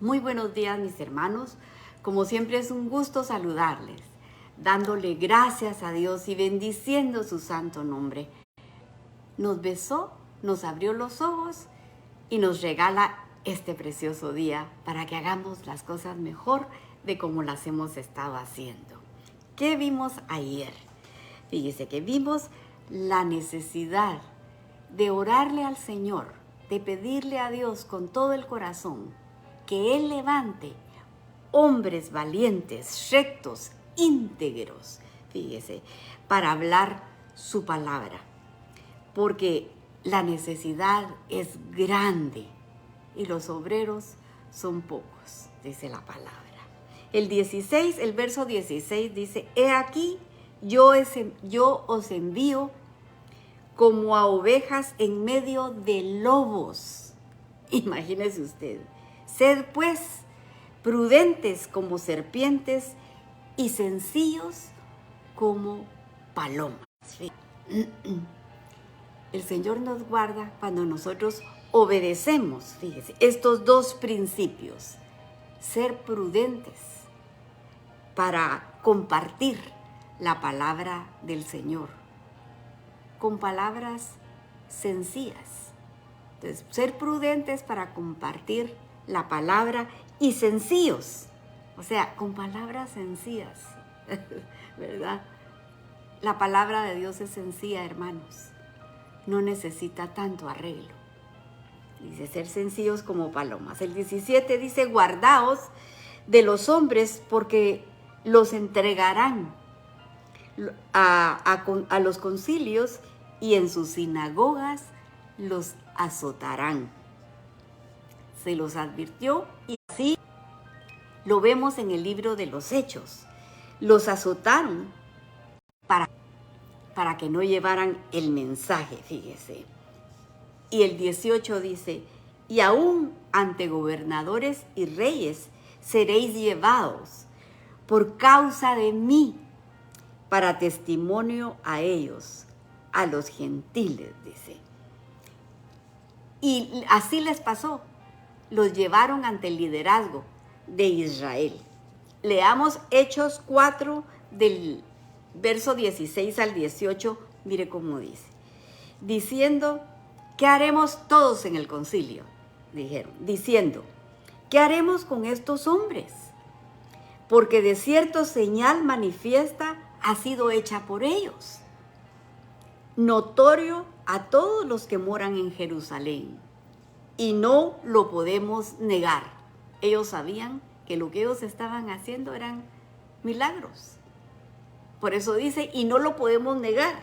Muy buenos días, mis hermanos. Como siempre es un gusto saludarles, dándole gracias a Dios y bendiciendo su santo nombre. Nos besó, nos abrió los ojos y nos regala este precioso día para que hagamos las cosas mejor de como las hemos estado haciendo. ¿Qué vimos ayer? Fíjese que vimos la necesidad de orarle al Señor, de pedirle a Dios con todo el corazón que Él levante hombres valientes, rectos, íntegros, fíjese, para hablar su palabra. Porque la necesidad es grande y los obreros son pocos, dice la palabra. El verso 16 dice, he aquí, yo os envío como a ovejas en medio de lobos. Imagínese usted. Sed pues prudentes como serpientes y sencillos como palomas. El Señor nos guarda cuando nosotros obedecemos, fíjese, estos dos principios. Ser prudentes para compartir la palabra del Señor con palabras sencillas. Entonces, ser prudentes para compartir la palabra y sencillos, o sea, con palabras sencillas, ¿verdad? La palabra de Dios es sencilla, hermanos, no necesita tanto arreglo. Dice, ser sencillos como palomas. El 17 dice, guardaos de los hombres porque los entregarán a los concilios y en sus sinagogas los azotarán. Se los advirtió y así lo vemos en el libro de los Hechos. Los azotaron para que no llevaran el mensaje, fíjese. Y el 18 dice, y aún ante gobernadores y reyes seréis llevados por causa de mí, para testimonio a ellos, a los gentiles, dice. Y así les pasó. Los llevaron ante el liderazgo de Israel. Leamos Hechos 4 del verso 16 al 18, mire cómo dice. Diciendo, ¿qué haremos todos en el concilio? Dijeron, diciendo, ¿qué haremos con estos hombres? Porque de cierto señal manifiesta ha sido hecha por ellos, notorio a todos los que moran en Jerusalén, y no lo podemos negar. Ellos sabían que lo que ellos estaban haciendo eran milagros. Por eso dice, y no lo podemos negar.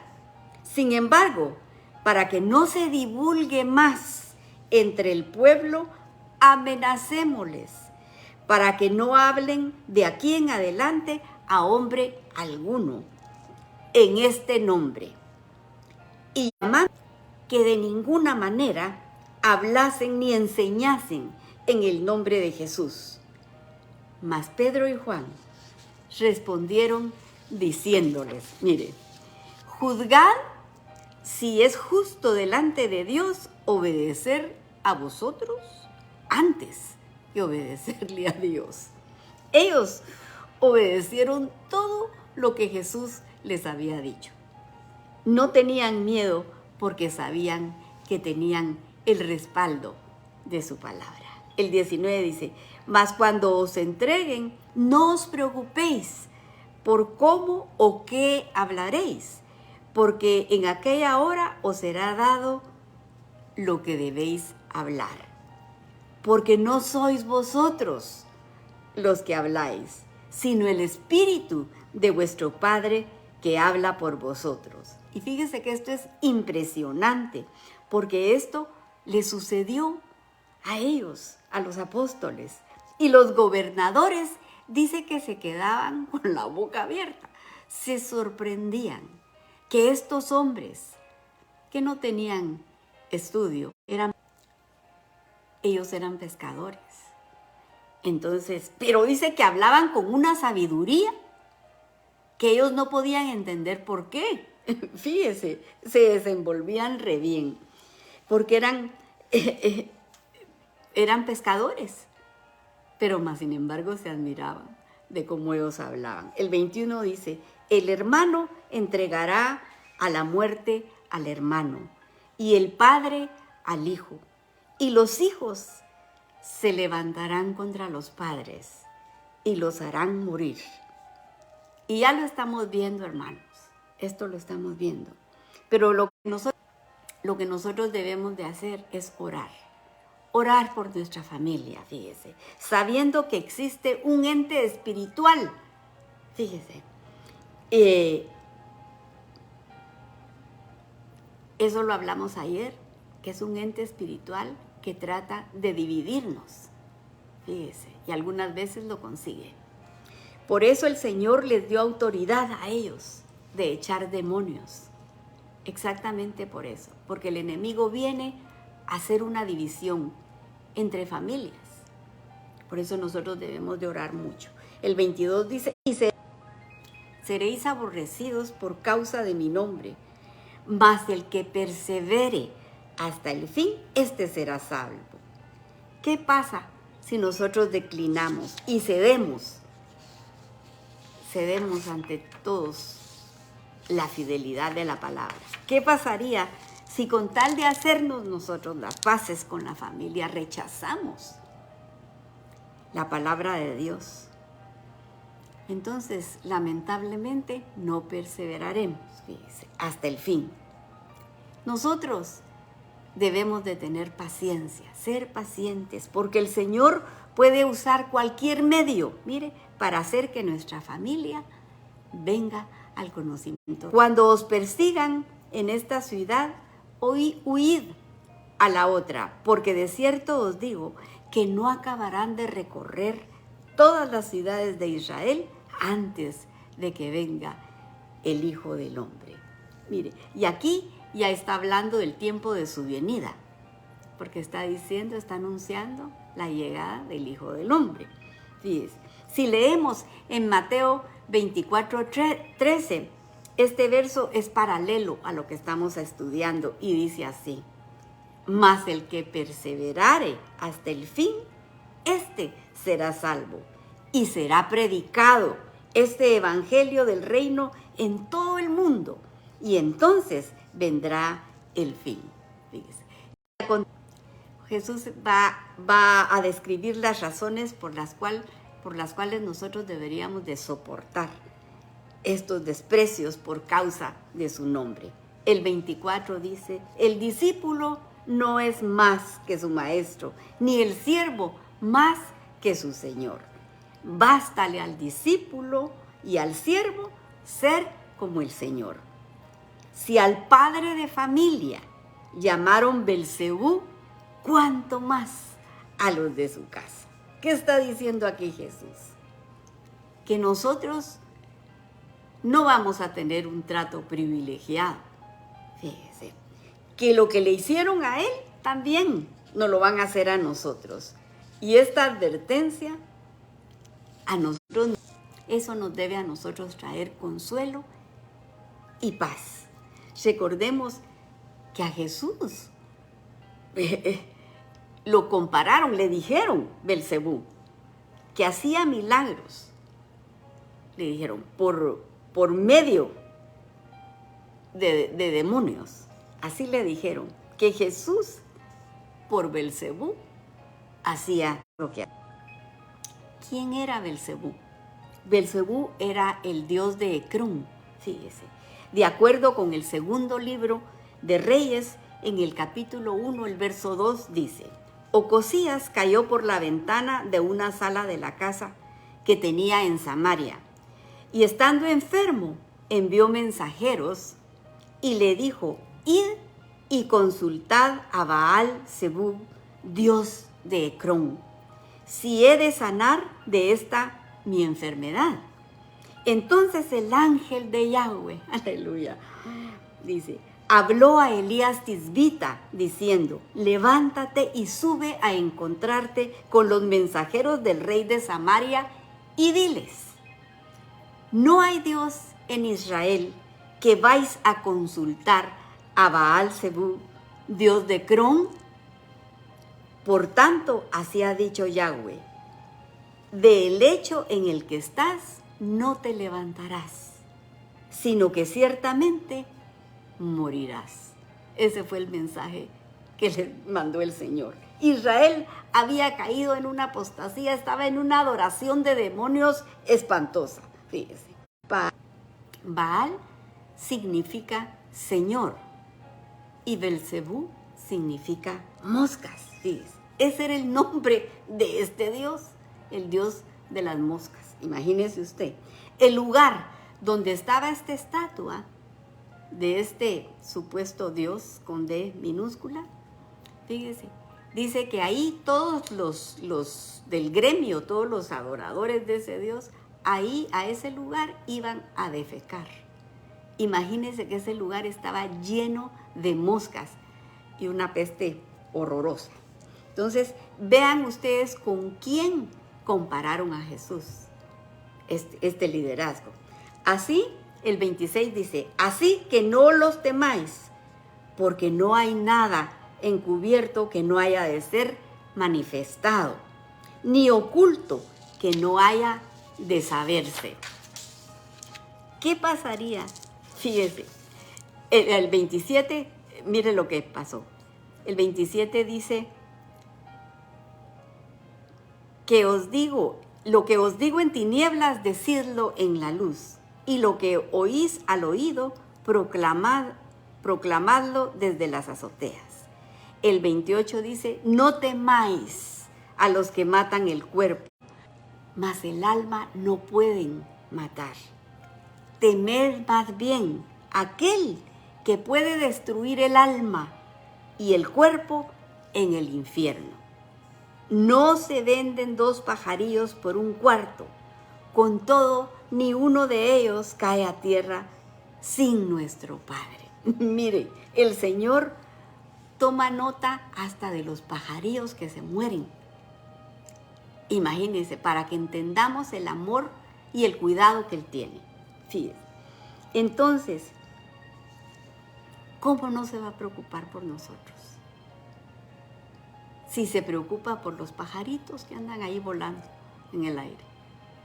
Sin embargo, para que no se divulgue más entre el pueblo, amenacémosles, para que no hablen de aquí en adelante a hombre alguno en este nombre. Y llamando que de ninguna manera hablasen ni enseñasen en el nombre de Jesús. Mas Pedro y Juan respondieron diciéndoles, mire, juzgad si es justo delante de Dios obedecer a vosotros antes que obedecerle a Dios. Ellos obedecieron todo lo que Jesús les había dicho. No tenían miedo porque sabían que tenían el respaldo de su palabra. El 19 dice, mas cuando os entreguen, no os preocupéis por cómo o qué hablaréis, porque en aquella hora os será dado lo que debéis hablar. Porque no sois vosotros los que habláis, sino el Espíritu de vuestro Padre que habla por vosotros. Y fíjese que esto es impresionante, porque esto le sucedió a ellos, a los apóstoles. Y los gobernadores dice que se quedaban con la boca abierta. Se sorprendían que estos hombres que no tenían estudio, ellos eran pescadores. Entonces, pero dice que hablaban con una sabiduría que ellos no podían entender por qué. Fíjese, se desenvolvían re bien, porque eran pescadores. pero más sin embargo se admiraban de cómo ellos hablaban. El 21 dice, el hermano entregará a la muerte al hermano y el padre al hijo, y los hijos se levantarán contra los padres y los harán morir. Y ya lo estamos viendo, hermanos, esto lo estamos viendo. Pero lo que nosotros debemos de hacer es orar. Orar por nuestra familia, fíjese, sabiendo que existe un ente espiritual, fíjese. Eso lo hablamos ayer, que es un ente espiritual que trata de dividirnos, fíjese, y algunas veces lo consigue. Por eso el Señor les dio autoridad a ellos de echar demonios. Exactamente por eso, porque el enemigo viene a hacer una división entre familias. Por eso nosotros debemos de orar mucho. El 22 dice, y seréis aborrecidos por causa de mi nombre, mas el que persevere hasta el fin, este será salvo. ¿Qué pasa si nosotros declinamos y cedemos ante todos la fidelidad de la palabra? ¿Qué pasaría si con tal de hacernos nosotros las paces con la familia rechazamos la palabra de Dios? Entonces, lamentablemente, no perseveraremos, fíjese, hasta el fin. Nosotros debemos de tener paciencia, ser pacientes, porque el Señor puede usar cualquier medio, mire, para hacer que nuestra familia venga al conocimiento. Cuando os persigan en esta ciudad, huid a la otra, porque de cierto os digo que no acabarán de recorrer todas las ciudades de Israel antes de que venga el Hijo del Hombre. Mire, y aquí ya está hablando del tiempo de su venida, porque está diciendo, está anunciando la llegada del Hijo del Hombre. Fíjense, si leemos en Mateo 24:13, este verso es paralelo a lo que estamos estudiando y dice así: mas el que perseverare hasta el fin, este será salvo, y será predicado este evangelio del reino en todo el mundo, y entonces vendrá el fin. Fíjese. Jesús va a describir las razones por las cuales nosotros deberíamos de soportar estos desprecios por causa de su nombre. El 24 dice, el discípulo no es más que su maestro, ni el siervo más que su señor. Bástale al discípulo y al siervo ser como el Señor. Si al padre de familia llamaron Belcebú, ¿cuánto más a los de su casa? ¿Qué está diciendo aquí Jesús? Que nosotros no vamos a tener un trato privilegiado. Fíjese, que lo que le hicieron a él también nos lo van a hacer a nosotros. Y esta advertencia a nosotros, eso nos debe a nosotros traer consuelo y paz. Recordemos que a Jesús lo compararon, le dijeron Belcebú, que hacía milagros. Le dijeron, por medio de demonios. Así le dijeron, que Jesús, por Belcebú, hacía lo que hacía. ¿Quién era Belcebú? Belcebú era el dios de Ecrón, fíjese. De acuerdo con el segundo libro de Reyes, en el capítulo 1, el verso 2 dice, Ocosías cayó por la ventana de una sala de la casa que tenía en Samaria, y estando enfermo, envió mensajeros y le dijo, id y consultad a Baal-Zebub, dios de Ecrón, si he de sanar de esta mi enfermedad. Entonces el ángel de Yahweh, aleluya, dice, habló a Elías Tisbita diciendo, levántate y sube a encontrarte con los mensajeros del rey de Samaria y diles, no hay Dios en Israel que vais a consultar a Baal-Zebub, dios de Ecrón. Por tanto, así ha dicho Yahweh, del lecho en el que estás no te levantarás, sino que ciertamente morirás. Ese fue el mensaje que le mandó el Señor. Israel había caído en una apostasía, estaba en una adoración de demonios espantosa. Fíjese, Baal significa Señor y Belcebú significa moscas. Fíjese, ese era el nombre de este Dios, el Dios de las moscas. Imagínese usted, el lugar donde estaba esta estatua de este supuesto Dios con D minúscula, fíjese, dice que ahí todos los del gremio, todos los adoradores de ese Dios, ahí a ese lugar iban a defecar. Imagínense que ese lugar estaba lleno de moscas y una peste horrorosa. Entonces, vean ustedes con quién compararon a Jesús, este liderazgo. Así, el 26 dice, así que no los temáis, porque no hay nada encubierto que no haya de ser manifestado, ni oculto que no haya de saberse. ¿Qué pasaría? Fíjese, el 27, mire lo que pasó. El 27 dice que os digo, lo que os digo en tinieblas, decidlo en la luz, y lo que oís al oído, proclamadlo desde las azoteas. El 28 dice, no temáis a los que matan el cuerpo, mas el alma no pueden matar. Temed más bien aquel que puede destruir el alma y el cuerpo en el infierno. No se venden 2 pajarillos por un cuarto, con todo, ni uno de ellos cae a tierra sin nuestro Padre. Mire, el Señor toma nota hasta de los pajarillos que se mueren. Imagínense, para que entendamos el amor y el cuidado que Él tiene. Fíjense. Entonces, ¿cómo no se va a preocupar por nosotros? Si se preocupa por los pajaritos que andan ahí volando en el aire,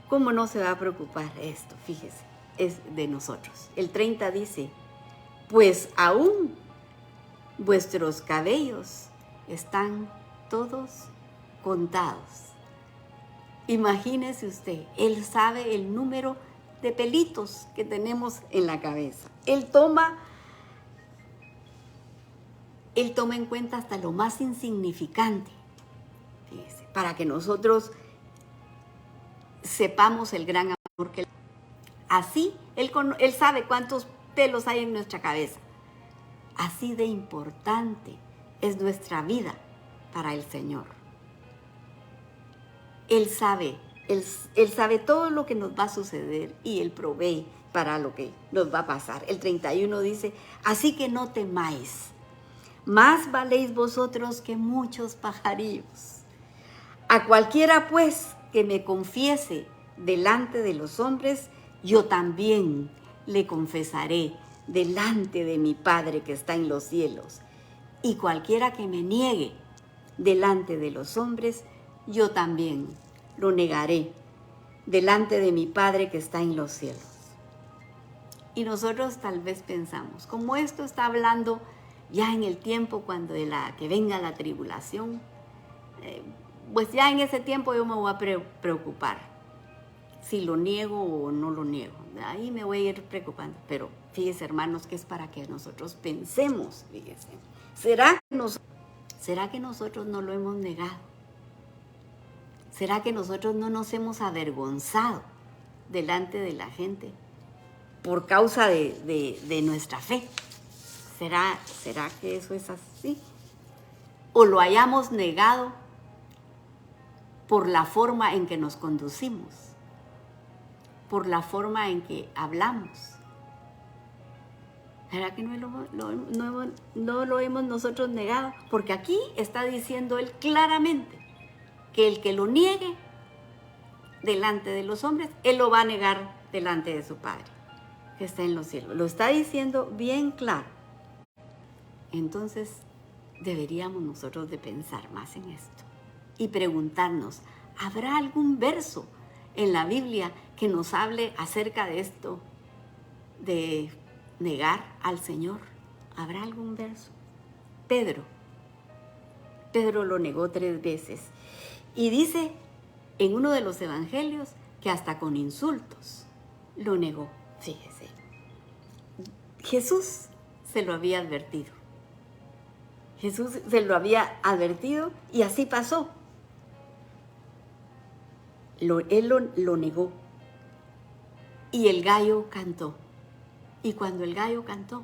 ¿cómo no se va a preocupar esto? Fíjese, es de nosotros. El 30 dice, pues aún vuestros cabellos están todos contados. Imagínese usted, Él sabe el número de pelitos que tenemos en la cabeza. Él toma en cuenta hasta lo más insignificante, fíjese, para que nosotros sepamos el gran amor que Él. Así, Él sabe cuántos pelos hay en nuestra cabeza. Así de importante es nuestra vida para el Señor. Él sabe todo lo que nos va a suceder y Él provee para lo que nos va a pasar. El 31 dice, así que no temáis, más valéis vosotros que muchos pajarillos. A cualquiera pues que me confiese delante de los hombres, yo también le confesaré delante de mi Padre que está en los cielos. Y cualquiera que me niegue delante de los hombres, yo también lo negaré delante de mi Padre que está en los cielos. Y nosotros tal vez pensamos, como esto está hablando ya en el tiempo cuando que venga la tribulación, pues ya en ese tiempo yo me voy a preocupar si lo niego o no lo niego. Ahí me voy a ir preocupando. Pero fíjese, hermanos, que es para que nosotros pensemos, fíjese. ¿Será que nosotros no lo hemos negado? ¿Será que nosotros no nos hemos avergonzado delante de la gente por causa de nuestra fe? ¿Será que eso es así? ¿O lo hayamos negado por la forma en que nos conducimos? ¿Por la forma en que hablamos? ¿Será que no lo hemos nosotros negado? Porque aquí está diciendo Él claramente que el que lo niegue delante de los hombres, Él lo va a negar delante de su Padre, que está en los cielos. Lo está diciendo bien claro. Entonces, deberíamos nosotros de pensar más en esto y preguntarnos, ¿Habrá algún verso en la Biblia que nos hable acerca de esto, de negar al Señor? ¿Habrá algún verso? Pedro lo negó 3 veces. Y dice en uno de los evangelios que hasta con insultos lo negó. Fíjese, Jesús se lo había advertido. Jesús se lo había advertido y así pasó. Él lo negó. Y el gallo cantó. Y cuando el gallo cantó,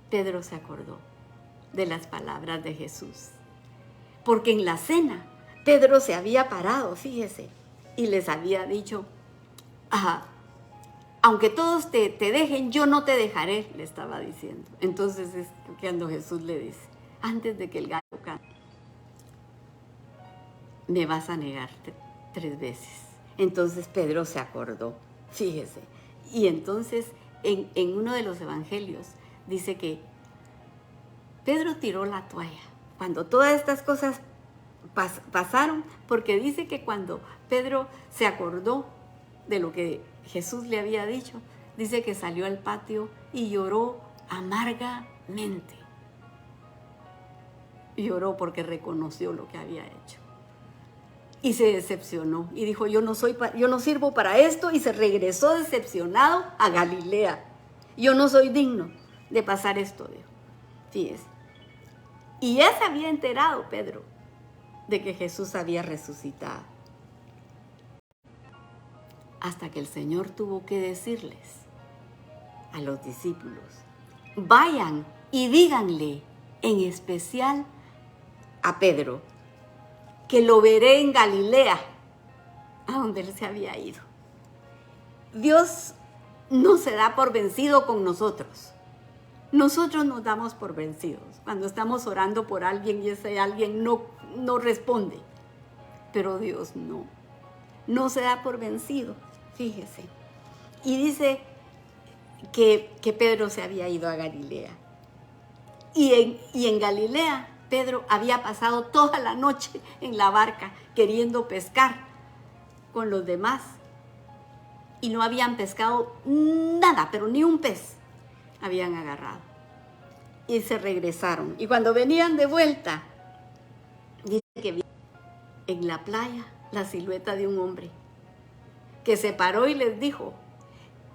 Pedro se acordó de las palabras de Jesús. Porque en la cena, Pedro se había parado, fíjese, y les había dicho, aunque todos te dejen, yo no te dejaré, le estaba diciendo. Entonces es cuando Jesús le dice, antes de que el gallo cante, me vas a negar 3 veces. Entonces Pedro se acordó, fíjese. Y entonces en uno de los evangelios dice que Pedro tiró la toalla. Cuando todas estas cosas pasaron, porque dice que cuando Pedro se acordó de lo que Jesús le había dicho, dice que salió al patio y lloró amargamente. Lloró porque reconoció lo que había hecho. Y se decepcionó y dijo, yo no sirvo para esto, y se regresó decepcionado a Galilea. Yo no soy digno de pasar esto, dijo. Fíjese. Y ya se había enterado Pedro de que Jesús había resucitado. Hasta que el Señor tuvo que decirles a los discípulos, vayan y díganle, en especial a Pedro, que lo veré en Galilea, a donde él se había ido. Dios no se da por vencido con nosotros. Nosotros nos damos por vencidos cuando estamos orando por alguien y ese alguien no responde. Pero Dios no se da por vencido, fíjese. Y dice que Pedro se había ido a Galilea. Y en Galilea Pedro había pasado toda la noche en la barca queriendo pescar con los demás. Y no habían pescado nada, pero ni un pez habían agarrado. Y se regresaron. Y cuando venían de vuelta, dice que vi en la playa la silueta de un hombre que se paró y les dijo,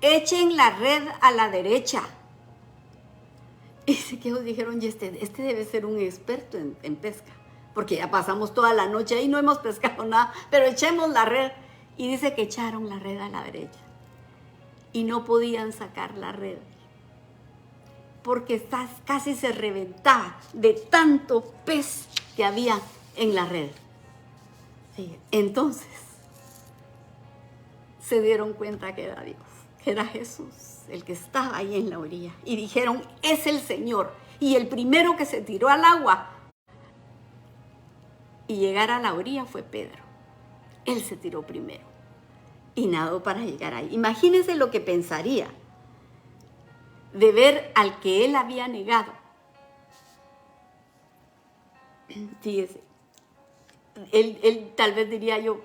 echen la red a la derecha. Y que ellos dijeron, este debe ser un experto en pesca, porque ya pasamos toda la noche y no hemos pescado nada, pero echemos la red. Y dice que echaron la red a la derecha y no podían sacar la red, porque casi se reventaba de tanto pez que había en la red. Sí. Entonces se dieron cuenta que era Dios, que era Jesús el que estaba ahí en la orilla, y dijeron, es el Señor. Y el primero que se tiró al agua y llegar a la orilla fue Pedro. Él se tiró primero y nadó para llegar ahí. Imagínense lo que pensaría de ver al que él había negado. Fíjese, él tal vez diría, yo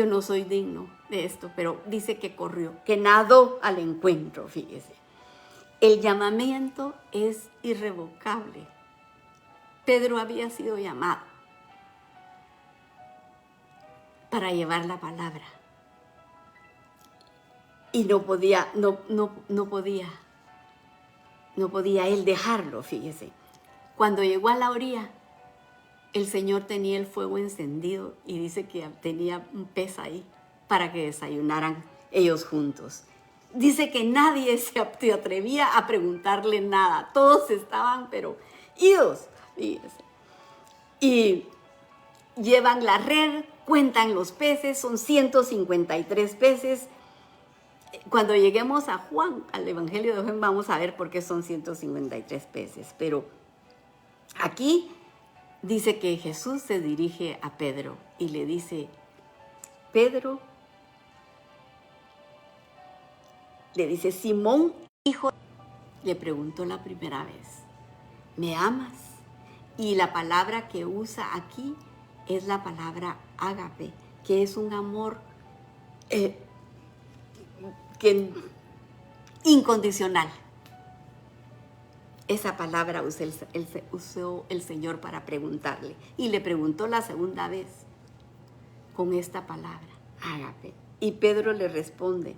no soy digno de esto, pero dice que corrió, que nadó al encuentro, fíjese. El llamamiento es irrevocable. Pedro había sido llamado para llevar la palabra. Y no podía él dejarlo, fíjese. Cuando llegó a la orilla, el Señor tenía el fuego encendido y dice que tenía un pez ahí para que desayunaran ellos juntos. Dice que nadie se atrevía a preguntarle nada. Todos estaban, pero idos, fíjese. Y llevan la red, cuentan los peces, son 153 peces. Cuando lleguemos a Juan, al Evangelio de Juan, vamos a ver por qué son 153 peces. Pero aquí dice que Jesús se dirige a Pedro y le dice, Pedro, le dice, Simón, hijo, le preguntó la primera vez, ¿me amas? Y la palabra que usa aquí es la palabra ágape, que es un amor incondicional. Esa palabra usó el Señor para preguntarle. Y le preguntó la segunda vez con esta palabra, ágape. Y Pedro le responde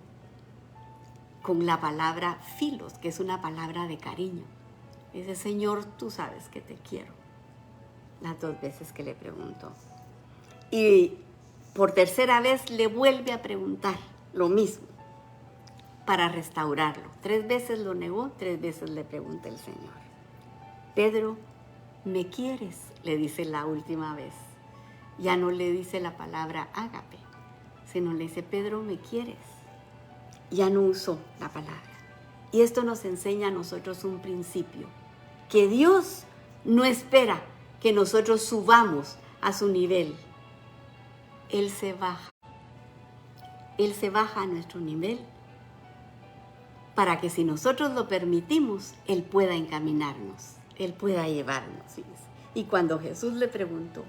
con la palabra filos, que es una palabra de cariño. Dice, Señor, tú sabes que te quiero. Las 2 veces que le preguntó. Y por tercera vez le vuelve a preguntar lo mismo para restaurarlo. 3 veces lo negó, 3 veces le pregunta el Señor. Pedro, ¿me quieres? Le dice la última vez. Ya no le dice la palabra ágape, sino le dice, Pedro, ¿me quieres? Ya no usó la palabra. Y esto nos enseña a nosotros un principio, que Dios no espera que nosotros subamos a su nivel. Él se baja. Él se baja a nuestro nivel para que si nosotros lo permitimos, Él pueda encaminarnos, Él pueda llevarnos. Y cuando Jesús le preguntó,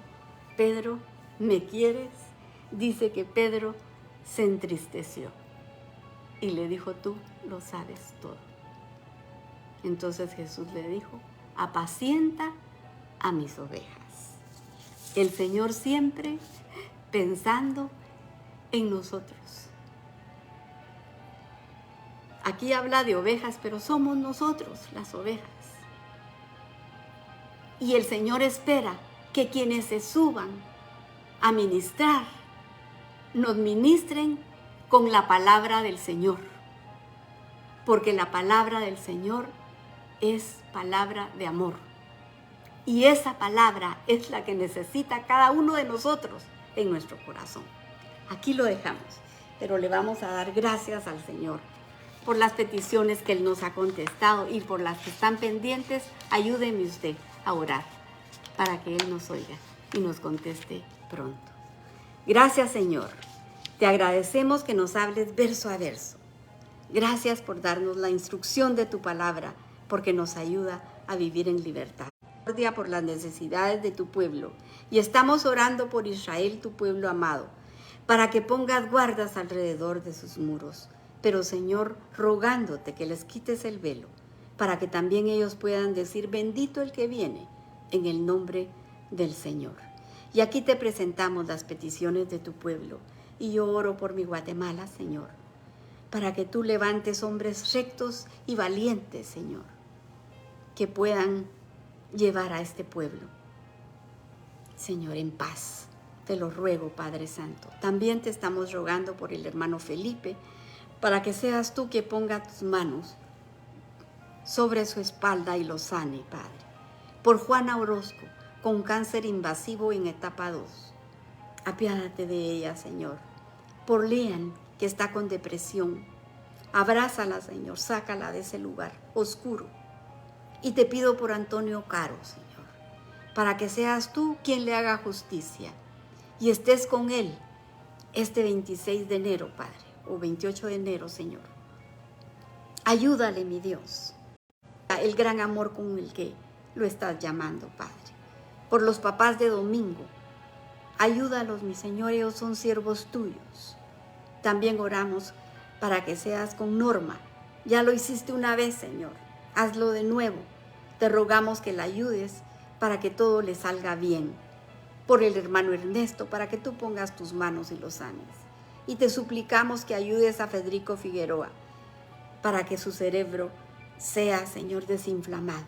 Pedro, ¿me quieres? Dice que Pedro se entristeció y le dijo, tú lo sabes todo. Entonces Jesús le dijo, apacienta a mis ovejas. El Señor siempre pensando en nosotros. Aquí habla de ovejas, pero somos nosotros las ovejas. Y el Señor espera que quienes se suban a ministrar, nos ministren con la palabra del Señor. Porque la palabra del Señor es palabra de amor. Y esa palabra es la que necesita cada uno de nosotros en nuestro corazón. Aquí lo dejamos, pero le vamos a dar gracias al Señor por las peticiones que Él nos ha contestado y por las que están pendientes. Ayúdeme usted a orar para que Él nos oiga y nos conteste pronto. Gracias, Señor. Te agradecemos que nos hables verso a verso. Gracias por darnos la instrucción de tu palabra, porque nos ayuda a vivir en libertad. Por las necesidades de tu pueblo. Y estamos orando por Israel, tu pueblo amado, para que pongas guardas alrededor de sus muros. Pero, Señor, rogándote que les quites el velo, para que también ellos puedan decir, bendito el que viene, en el nombre del Señor. Y aquí te presentamos las peticiones de tu pueblo. Y yo oro por mi Guatemala, Señor, para que tú levantes hombres rectos y valientes, Señor, que puedan llevar a este pueblo, Señor, en paz. Te lo ruego, Padre Santo. También te estamos rogando por el hermano Felipe, para que seas tú que ponga tus manos sobre su espalda y lo sane, Padre. Por Juana Orozco, con cáncer invasivo en etapa 2. Apiádate de ella, Señor. Por Lean, que está con depresión. Abrázala, Señor, sácala de ese lugar oscuro. Y te pido por Antonio Caro, Señor, para que seas tú quien le haga justicia y estés con él este 26 de enero, Padre, o 28 de enero, Señor. Ayúdale, mi Dios, el gran amor con el que lo estás llamando, Padre. Por los papás de Domingo, ayúdalos, mi Señor, ellos son siervos tuyos. También oramos para que seas con Norma. Ya lo hiciste una vez, Señor. Hazlo de nuevo. Te rogamos que la ayudes para que todo le salga bien. Por el hermano Ernesto, para que tú pongas tus manos y lo sanes. Y te suplicamos que ayudes a Federico Figueroa para que su cerebro sea, Señor, desinflamado.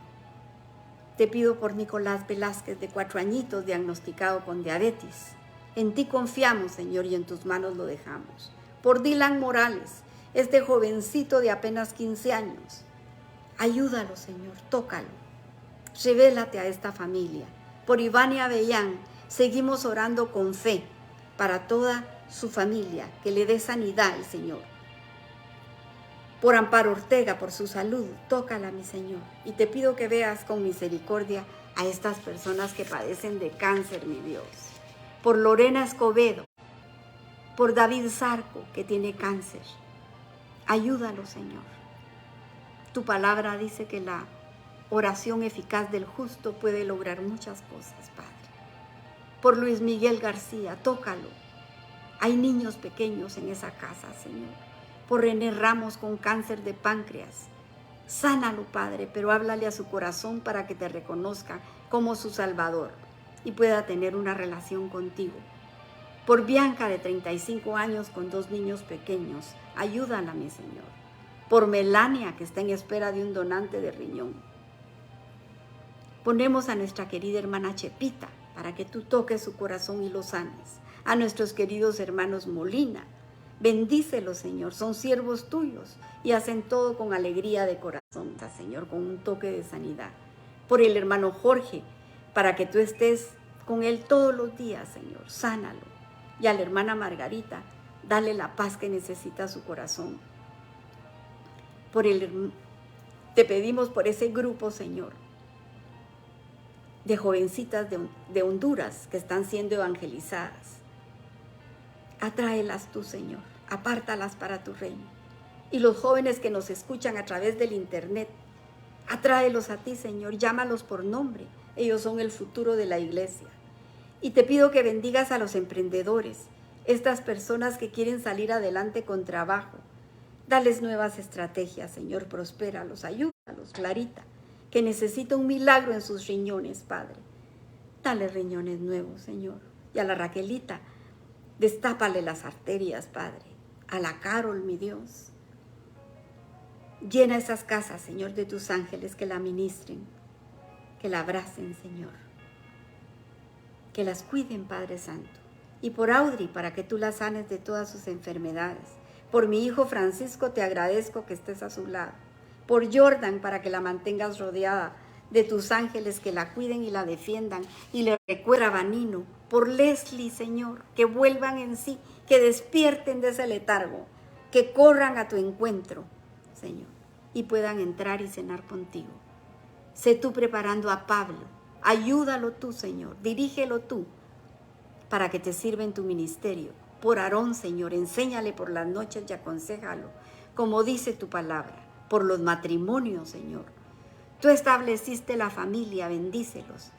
Te pido por Nicolás Velázquez, de 4 añitos, diagnosticado con diabetes. En ti confiamos, Señor, y en tus manos lo dejamos. Por Dylan Morales, este jovencito de apenas 15 años. Ayúdalo, Señor, tócalo. Revélate a esta familia. Por Ivania Avellán, seguimos orando con fe para toda su familia, que le dé sanidad el Señor. Por Amparo Ortega, por su salud, tócala, mi Señor. Y te pido que veas con misericordia a estas personas que padecen de cáncer, mi Dios. Por Lorena Escobedo, por David Zarco, que tiene cáncer. Ayúdalo, Señor. Tu palabra dice que la oración eficaz del justo puede lograr muchas cosas, Padre. Por Luis Miguel García, tócalo. Hay niños pequeños en esa casa, Señor. Por René Ramos con cáncer de páncreas. Sánalo, Padre, pero háblale a su corazón para que te reconozca como su Salvador y pueda tener una relación contigo. Por Bianca, de 35 años, con 2 niños pequeños, ayúdala, mi Señor. Por Melania, que está en espera de un donante de riñón. Ponemos a nuestra querida hermana Chepita, para que tú toques su corazón y lo sanes. A nuestros queridos hermanos Molina, bendícelos, Señor, son siervos tuyos y hacen todo con alegría de corazón, Señor, con un toque de sanidad. Por el hermano Jorge, para que tú estés con él todos los días, Señor, sánalo. Y a la hermana Margarita, dale la paz que necesita su corazón. Te pedimos por ese grupo, Señor, de jovencitas de Honduras que están siendo evangelizadas. Atráelas tú, Señor, apártalas para tu reino. Y los jóvenes que nos escuchan a través del internet, atráelos a ti, Señor, llámalos por nombre. Ellos son el futuro de la iglesia. Y te pido que bendigas a los emprendedores, estas personas que quieren salir adelante con trabajo. Dales nuevas estrategias, Señor, prospéralos, ayúdalos, Clarita, que necesita un milagro en sus riñones, Padre. Dale riñones nuevos, Señor. Y a la Raquelita, destápale las arterias, Padre. A la Carol, mi Dios. Llena esas casas, Señor, de tus ángeles que la ministren, que la abracen, Señor. Que las cuiden, Padre Santo. Y por Audrey, para que tú la sanes de todas sus enfermedades. Por mi hijo Francisco, te agradezco que estés a su lado. Por Jordan, para que la mantengas rodeada de tus ángeles que la cuiden y la defiendan. Y le recuerda a Vanino. Por Leslie, Señor, que vuelvan en sí, que despierten de ese letargo, que corran a tu encuentro, Señor, y puedan entrar y cenar contigo. Sé tú preparando a Pablo. Ayúdalo tú, Señor. Dirígelo tú para que te sirva en tu ministerio. Por Aarón, Señor, enséñale por las noches y aconséjalo, como dice tu palabra. Por los matrimonios, Señor. Tú estableciste la familia, bendícelos.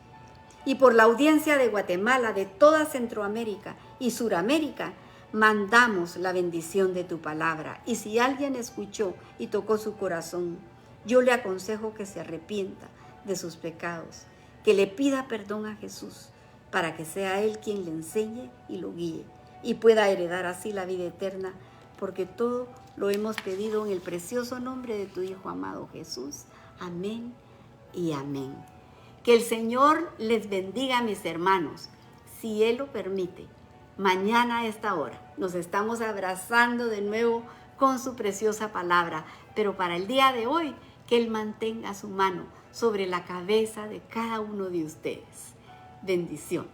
Y por la audiencia de Guatemala, de toda Centroamérica y Suramérica, mandamos la bendición de tu palabra. Y si alguien escuchó y tocó su corazón, yo le aconsejo que se arrepienta de sus pecados, que le pida perdón a Jesús, para que sea Él quien le enseñe y lo guíe, y pueda heredar así la vida eterna, porque todo lo hemos pedido en el precioso nombre de tu Hijo amado Jesús. Amén y amén. Que el Señor les bendiga, mis hermanos. Si Él lo permite, mañana a esta hora nos estamos abrazando de nuevo con su preciosa palabra. Pero para el día de hoy, que Él mantenga su mano sobre la cabeza de cada uno de ustedes. Bendiciones.